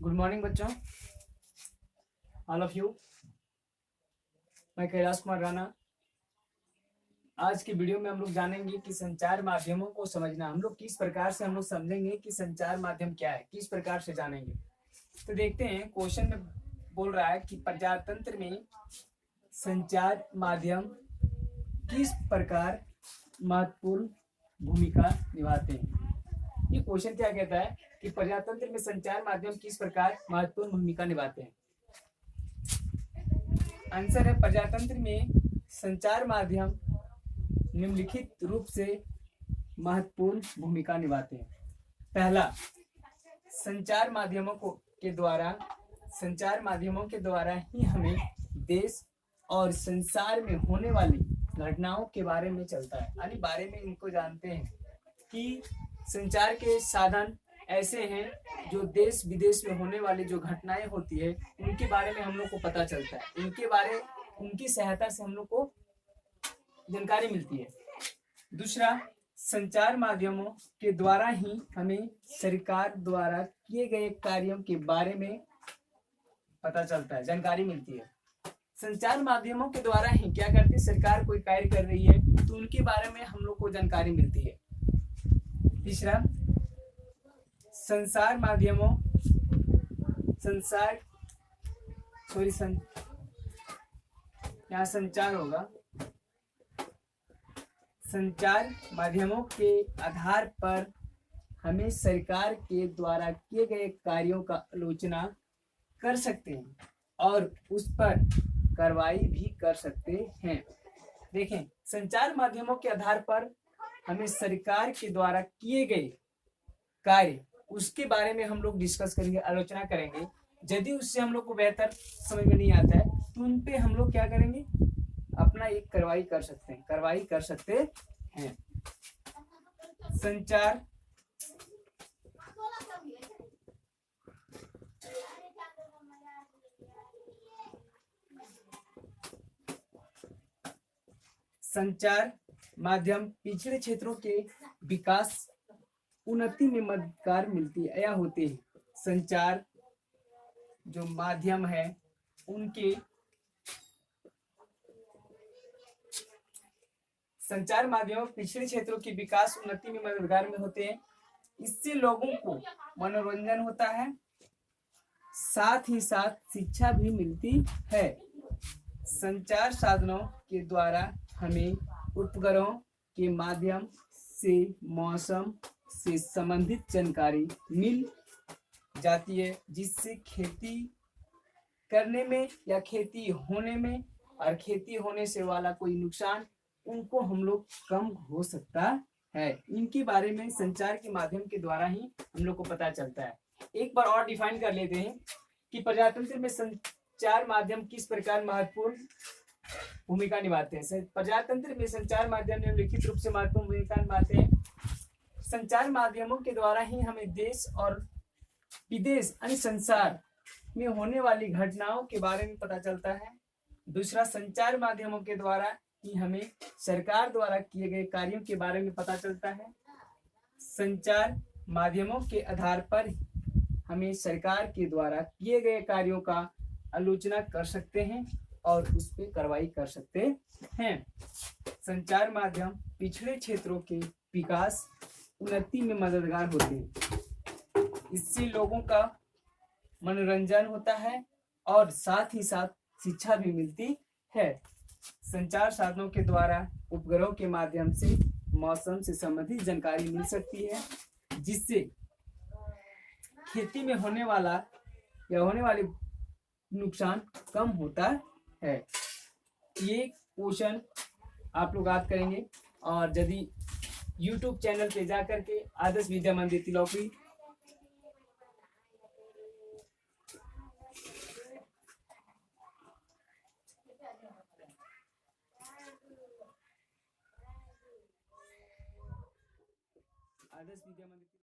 Good morning बच्चों, all of you. मैं कैलाश कुमार राणा। आज की वीडियो में हम लोग जानेंगे कि संचार माध्यमों को समझना हम लोग किस प्रकार से हम लोग समझेंगे कि संचार माध्यम क्या है, किस प्रकार से जानेंगे। तो देखते हैं, क्वेश्चन में बोल रहा है कि प्रजातंत्र में संचार माध्यम किस प्रकार महत्वपूर्ण भूमिका निभाते हैं। ये क्वेश्चन क्या कहता है कि प्रजातंत्र में संचार माध्यम किस प्रकार महत्वपूर्ण भूमिका निभाते हैं। आंसर है, प्रजातंत्र में संचार माध्यम निम्नलिखित रूप से महत्वपूर्ण भूमिका निभाते हैं। पहला, संचार माध्यमों के द्वारा ही हमें देश और संसार में होने वाली घटनाओं के बारे में चलता है, यानी बारे में इनको जानते हैं कि संचार के साधन ऐसे हैं जो देश विदेश में होने वाली जो घटनाएं होती है उनके बारे में हम लोग को पता चलता है। उनकी सहायता से हम लोग को जानकारी मिलती है। दूसरा, संचार माध्यमों के द्वारा ही हमें सरकार द्वारा किए गए कार्यों के बारे में पता चलता है, जानकारी मिलती है। संचार माध्यमों के द्वारा ही क्या करती है, सरकार कोई कार्य कर रही है तो उनके बारे में हम लोग को जानकारी मिलती है। तीसरा, यहाँ संचार होगा। संचार माध्यमों के आधार पर हमें सरकार के द्वारा किए गए कार्यों का आलोचना कर सकते हैं और उस पर कार्रवाई भी कर सकते हैं। देखें, संचार माध्यमों के आधार पर हमें सरकार के द्वारा किए गए कार्य उसके बारे में हम लोग डिस्कस करेंगे, आलोचना करेंगे। यदि उससे हम लोग को बेहतर समझ में नहीं आता है तो उन पे हम लोग क्या करेंगे, अपना एक कार्रवाई कर सकते हैं। संचार माध्यम पिछड़े क्षेत्रों के विकास उन्नति में मददगार मिलती है या होते हैं। संचार जो माध्यम है उनके संचार माध्यम पिछड़े क्षेत्रों के विकास उन्नति में मददगार में होते हैं। इससे लोगों को मनोरंजन होता है, साथ ही साथ शिक्षा भी मिलती है। संचार साधनों के द्वारा हमें उपग्रहों के माध्यम से मौसम से संबंधित जानकारी मिल जाती है, जिससे खेती करने में या खेती होने में और खेती होने से वाला कोई नुकसान उनको हम लोग कम हो सकता है। इनके बारे में संचार के माध्यम के द्वारा ही हम लोग को पता चलता है। एक बार और डिफाइन कर लेते हैं कि प्रजातंत्र में संचार माध्यम किस प्रकार महत्वपूर्ण भूमिका निभाते हैं। प्रजातंत्र में संचार माध्यम निम्नलिखित रूप से महत्वपूर्ण भूमिका निभाते हैं। संचार माध्यमों के द्वारा ही हमें देश और विदेश यानी संसार में होने वाली घटनाओं के बारे में पता चलता है। दूसरा, संचार माध्यमों के द्वारा ही हमें सरकार द्वारा किए गए कार्यों के बारे में पता चलता है। संचार माध्यमों के आधार पर हमें सरकार के द्वारा किए गए कार्यों का आलोचना कर सकते हैं और उस पर कार्रवाई कर सकते हैं। संचार माध्यम पिछड़े क्षेत्रों के विकास उन्नति में मददगार होते हैं। इससे लोगों का मनोरंजन होता है और साथ ही साथ शिक्षा भी मिलती है। संचार साधनों के द्वारा उपग्रहों के माध्यम से मौसम से संबंधित जानकारी मिल सकती है, जिससे खेती में होने वाले नुकसान कम होता है। ये क्वेश्चन आप लोग याद करेंगे और यदि YouTube चैनल पे जा करके आदर्श विद्या मंदिर तिलौकी आदर्श विद्या मंदिर